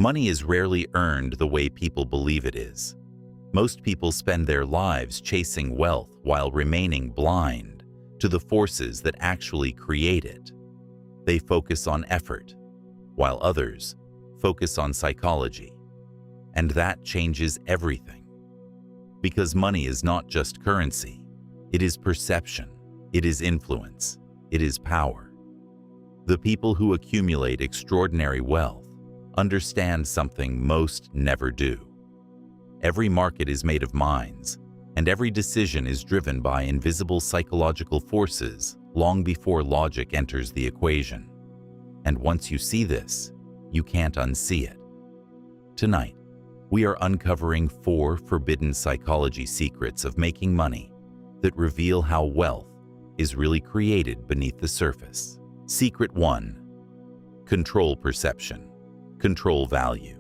Money is rarely earned the way people believe it is. Most people spend their lives chasing wealth while remaining blind to the forces that actually create it. They focus on effort, while others focus on psychology. And that changes everything. Because money is not just currency, it is perception, it is influence, it is power. The people who accumulate extraordinary wealth understand something most never do. Every market is made of minds, and every decision is driven by invisible psychological forces long before logic enters the equation. And once you see this, you can't unsee it. Tonight, we are uncovering 4 forbidden psychology secrets of making money that reveal how wealth is really created beneath the surface. Secret 1. Control perception. Control value.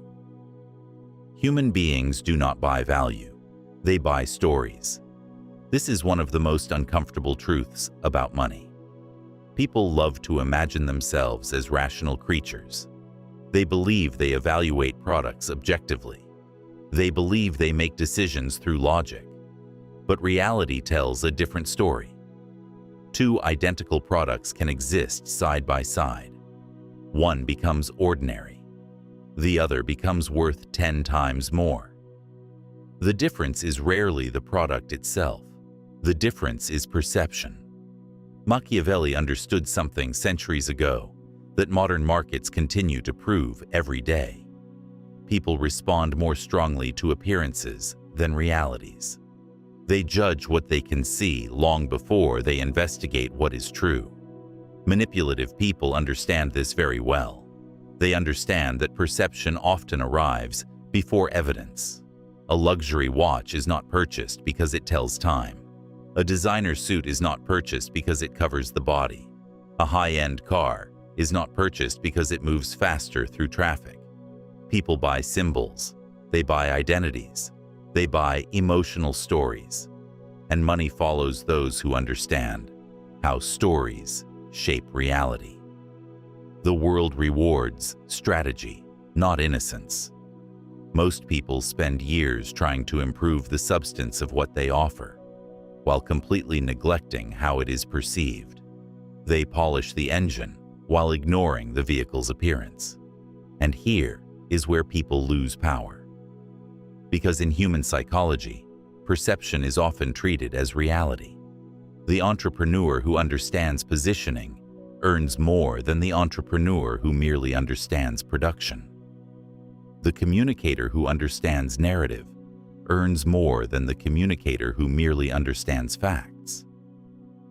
Human beings do not buy value. They buy stories. This is one of the most uncomfortable truths about money. People love to imagine themselves as rational creatures. They believe they evaluate products objectively. They believe they make decisions through logic. But reality tells a different story. 2 identical products can exist side by side. One becomes ordinary. The other becomes worth 10 times more. The difference is rarely the product itself. The difference is perception. Machiavelli understood something centuries ago that modern markets continue to prove every day. People respond more strongly to appearances than realities. They judge what they can see long before they investigate what is true. Manipulative people understand this very well. They understand that perception often arrives before evidence. A luxury watch is not purchased because it tells time. A designer suit is not purchased because it covers the body. A high-end car is not purchased because it moves faster through traffic. People buy symbols. They buy identities. They buy emotional stories. And money follows those who understand how stories shape reality. The world rewards strategy, not innocence. Most people spend years trying to improve the substance of what they offer, while completely neglecting how it is perceived. They polish the engine while ignoring the vehicle's appearance. And here is where people lose power. Because in human psychology, perception is often treated as reality. The entrepreneur who understands positioning earns more than the entrepreneur who merely understands production. The communicator who understands narrative earns more than the communicator who merely understands facts.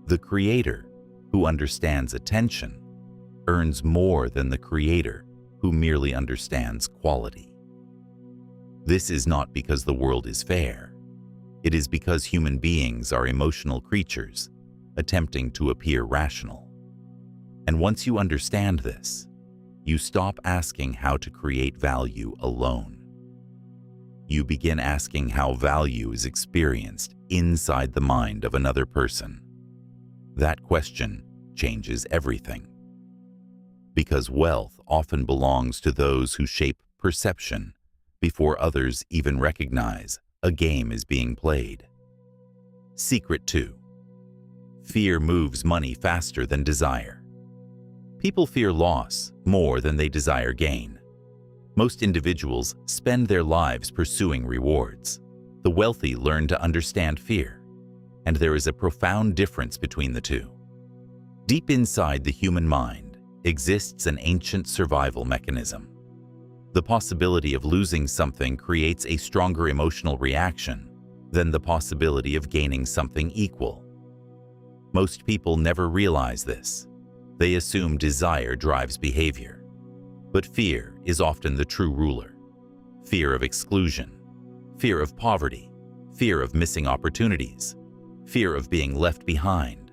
The creator who understands attention earns more than the creator who merely understands quality. This is not because the world is fair. It is because human beings are emotional creatures attempting to appear rational. And once you understand this, you stop asking how to create value alone. You begin asking how value is experienced inside the mind of another person. That question changes everything. Because wealth often belongs to those who shape perception before others even recognize a game is being played. Secret 2. Fear moves money faster than desire. People fear loss more than they desire gain. Most individuals spend their lives pursuing rewards. The wealthy learn to understand fear, and there is a profound difference between the two. Deep inside the human mind exists an ancient survival mechanism. The possibility of losing something creates a stronger emotional reaction than the possibility of gaining something equal. Most people never realize this. They assume desire drives behavior. But fear is often the true ruler. Fear of exclusion, fear of poverty, fear of missing opportunities, fear of being left behind,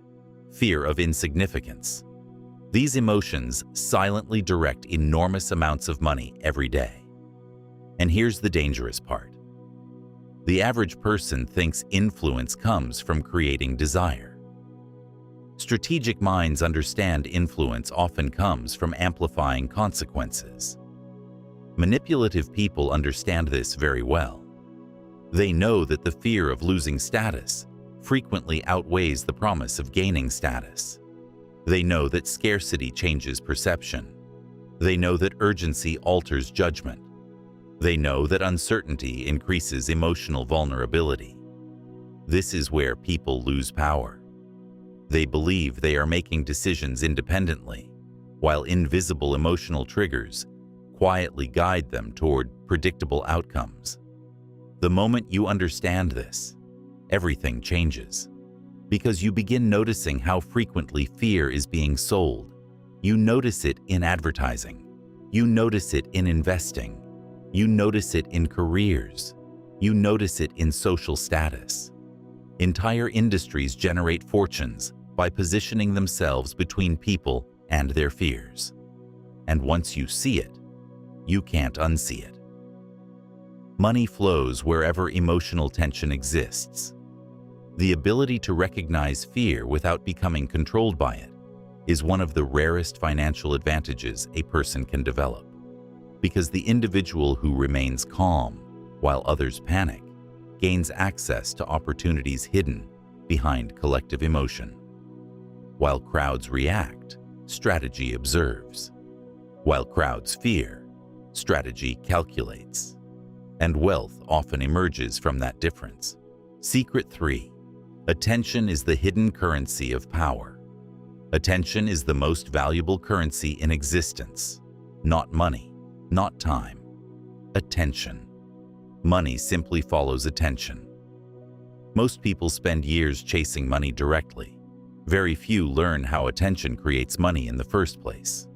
fear of insignificance. These emotions silently direct enormous amounts of money every day. And here's the dangerous part. The average person thinks influence comes from creating desire. Strategic minds understand influence often comes from amplifying consequences. Manipulative people understand this very well. They know that the fear of losing status frequently outweighs the promise of gaining status. They know that scarcity changes perception. They know that urgency alters judgment. They know that uncertainty increases emotional vulnerability. This is where people lose power. They believe they are making decisions independently, while invisible emotional triggers quietly guide them toward predictable outcomes. The moment you understand this, everything changes. Because you begin noticing how frequently fear is being sold. You notice it in advertising. You notice it in investing. You notice it in careers. You notice it in social status. Entire industries generate fortunes by positioning themselves between people and their fears. And once you see it, you can't unsee it. Money flows wherever emotional tension exists. The ability to recognize fear without becoming controlled by it is one of the rarest financial advantages a person can develop, because the individual who remains calm while others panic gains access to opportunities hidden behind collective emotion. While crowds react, strategy observes. While crowds fear, strategy calculates. And wealth often emerges from that difference. Secret 3. Attention is the hidden currency of power. Attention is the most valuable currency in existence. Not money, not time. Attention. Money simply follows attention. Most people spend years chasing money directly. Very few learn how attention creates money in the first place.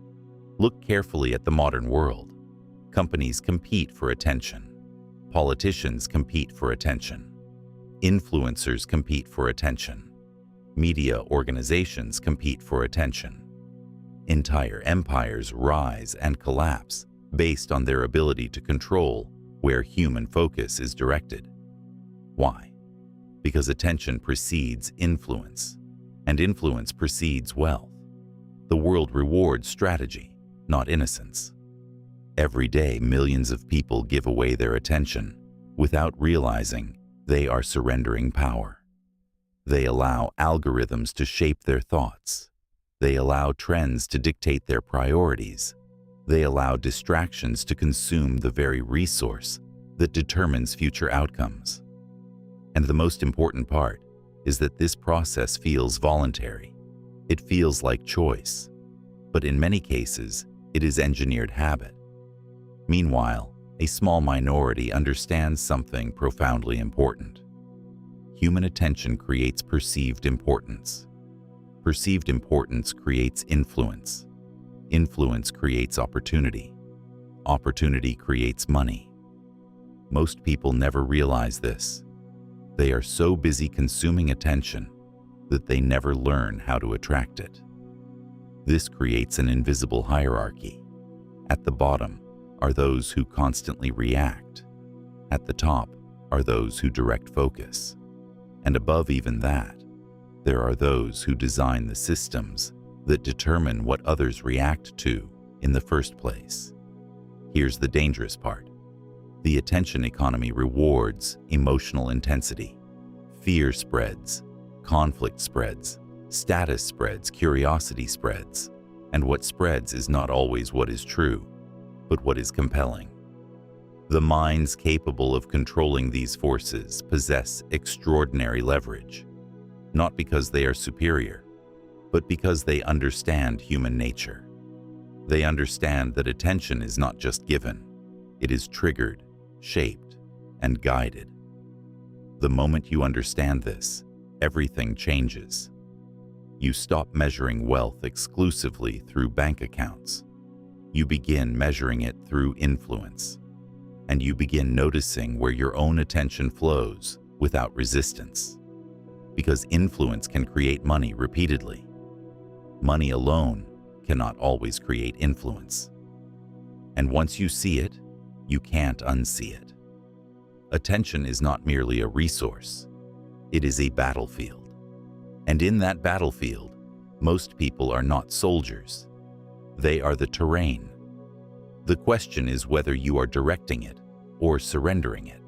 Look carefully at the modern world. Companies compete for attention. Politicians compete for attention. Influencers compete for attention. Media organizations compete for attention. Entire empires rise and collapse based on their ability to control where human focus is directed. Why? Because attention precedes influence, and influence precedes wealth. The world rewards strategy, not innocence. Every day, millions of people give away their attention without realizing they are surrendering power. They allow algorithms to shape their thoughts. They allow trends to dictate their priorities. They allow distractions to consume the very resource that determines future outcomes. And the most important part is that this process feels voluntary. It feels like choice, but in many cases, it is engineered habit. Meanwhile, a small minority understands something profoundly important. Human attention creates perceived importance. Perceived importance creates influence. Influence creates opportunity. Opportunity creates money. Most people never realize this. They are so busy consuming attention that they never learn how to attract it. This creates an invisible hierarchy. At the bottom are those who constantly react. At the top are those who direct focus. And above even that, there are those who design the systems that determine what others react to in the first place. Here's the dangerous part. The attention economy rewards emotional intensity. Fear spreads, conflict spreads, status spreads, curiosity spreads. And what spreads is not always what is true, but what is compelling. The minds capable of controlling these forces possess extraordinary leverage, not because they are superior, but because they understand human nature. They understand that attention is not just given, it is triggered, shaped, and guided. The moment you understand this, everything changes. You stop measuring wealth exclusively through bank accounts. You begin measuring it through influence. And you begin noticing where your own attention flows without resistance. Because influence can create money repeatedly. Money alone cannot always create influence. And once you see it, you can't unsee it. Attention is not merely a resource. It is a battlefield. And in that battlefield, most people are not soldiers. They are the terrain. The question is whether you are directing it or surrendering it.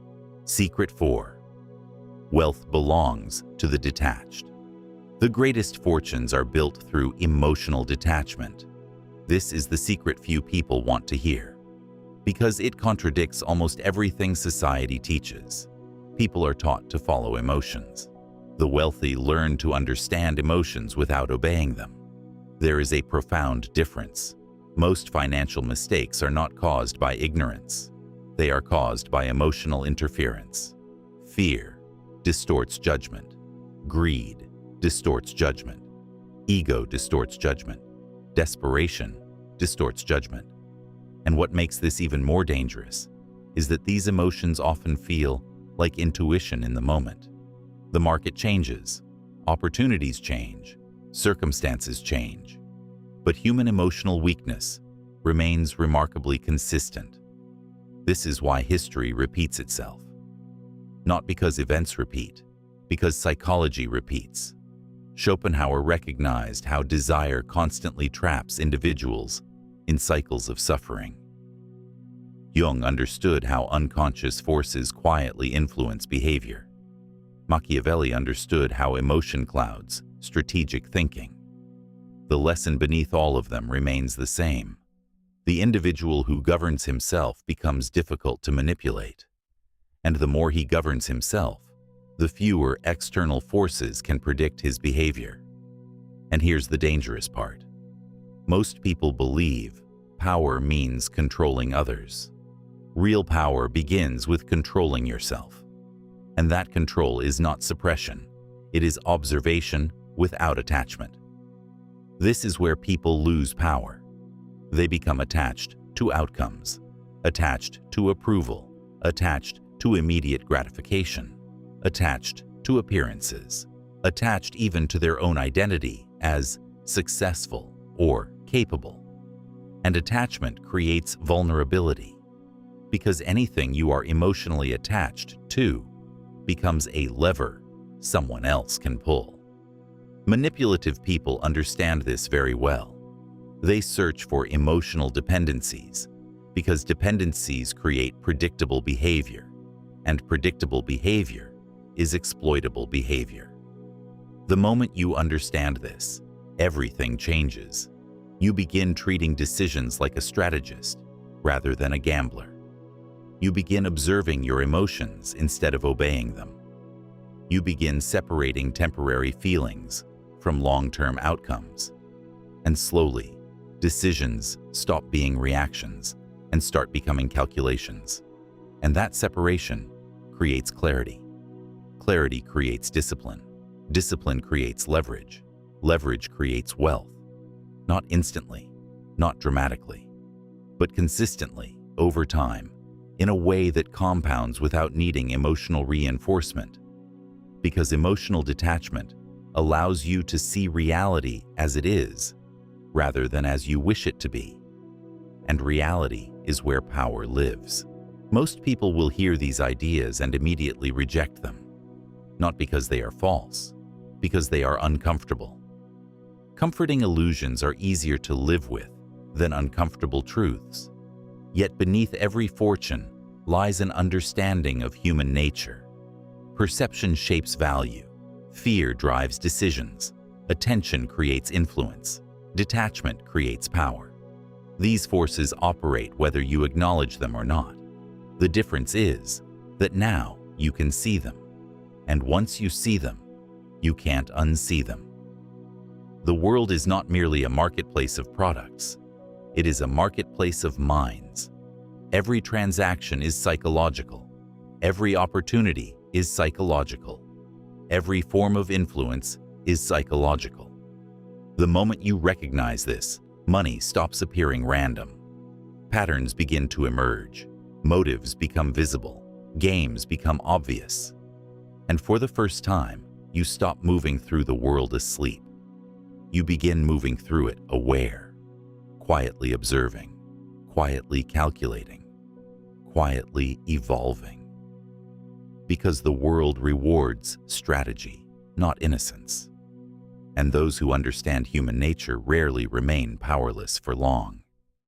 Secret 4. Wealth belongs to the detached. The greatest fortunes are built through emotional detachment. This is the secret few people want to hear, because it contradicts almost everything society teaches. People are taught to follow emotions. The wealthy learn to understand emotions without obeying them. There is a profound difference. Most financial mistakes are not caused by ignorance. They are caused by emotional interference. Fear distorts judgment. Greed distorts judgment. Ego distorts judgment. Desperation distorts judgment. And what makes this even more dangerous is that these emotions often feel like intuition in the moment. The market changes, opportunities change, circumstances change, but human emotional weakness remains remarkably consistent. This is why history repeats itself. Not because events repeat, because psychology repeats. Schopenhauer recognized how desire constantly traps individuals in cycles of suffering. Jung understood how unconscious forces quietly influence behavior. Machiavelli understood how emotion clouds strategic thinking. The lesson beneath all of them remains the same. The individual who governs himself becomes difficult to manipulate. And the more he governs himself, the fewer external forces can predict his behavior. And here's the dangerous part. Most people believe power means controlling others. Real power begins with controlling yourself. And that control is not suppression. It is observation without attachment. This is where people lose power. They become attached to outcomes, attached to approval, attached to immediate gratification, attached to appearances, attached even to their own identity as successful or capable. And attachment creates vulnerability, because anything you are emotionally attached to becomes a lever someone else can pull. Manipulative people understand this very well. They search for emotional dependencies because dependencies create predictable behavior, and predictable behavior is exploitable behavior. The moment you understand this, everything changes. You begin treating decisions like a strategist rather than a gambler. You begin observing your emotions instead of obeying them. You begin separating temporary feelings from long-term outcomes. And slowly, decisions stop being reactions and start becoming calculations. And that separation creates clarity. Clarity creates discipline. Discipline creates leverage. Leverage creates wealth. Not instantly, not dramatically, but consistently, over time, in a way that compounds without needing emotional reinforcement. Because emotional detachment allows you to see reality as it is, rather than as you wish it to be. And reality is where power lives. Most people will hear these ideas and immediately reject them. Not because they are false, because they are uncomfortable. Comforting illusions are easier to live with than uncomfortable truths. Yet beneath every fortune lies an understanding of human nature. Perception shapes value. Fear drives decisions. Attention creates influence. Detachment creates power. These forces operate whether you acknowledge them or not. The difference is that now you can see them. And once you see them, you can't unsee them. The world is not merely a marketplace of products. It is a marketplace of minds. Every transaction is psychological. Every opportunity is psychological. Every form of influence is psychological. The moment you recognize this, money stops appearing random. Patterns begin to emerge. Motives become visible. Games become obvious. And for the first time, you stop moving through the world asleep. You begin moving through it aware, quietly observing, quietly calculating, quietly evolving. Because the world rewards strategy, not innocence. And those who understand human nature rarely remain powerless for long.